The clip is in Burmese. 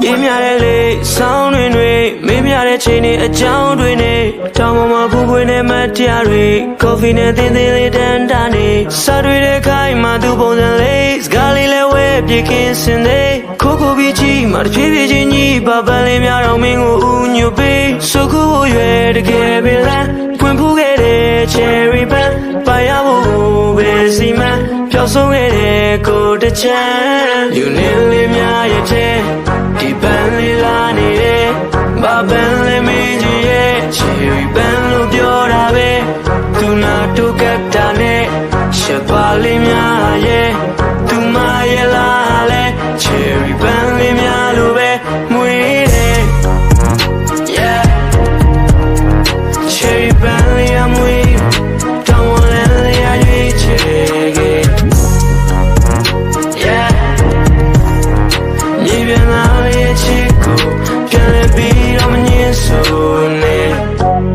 ပြင်းများတဲ့လေဆောင်းတွင်တွေမေးမြတဲ့ချိန်တွေအကြောင်းတွေနဲ့တောင်ပေါ်မှာပူပွေနဲ့မတရားတွေကော်ဖီနဲ့သင်းသင်းလေးတန်းတာနေစားတွေတဲ့ခိုင်းမှသူပုံစံလေးစကားလေးလဲဝဲပြေကင်းစင်သေးခိုးခိုးပြီးချီမှတစ်ဖြည်းဖြည်းချင်းကြီးပပန်းလေးများတော့မင်းကိုဦးညွတ်ပေးစုခုဖို့ရွယ်တကယ်ပဲလားဖွင့်ဖူးခဲ့တဲ့ cherry pan ပါရဖို့ပဲစီမံပျောက်ဆုံးခဲ့တဲ့ကိုတချမ်းယူနေလေးများရဲ့တဲ့ဒီပန်းလေးလာနေတယ်ဘာပန်းလေးမင်းကြီးရဲ့ cherry pan လို့ပြောတာပဲသူနာတို့ကပ်တာနဲ့ရှက်ပါလေးများရဲ့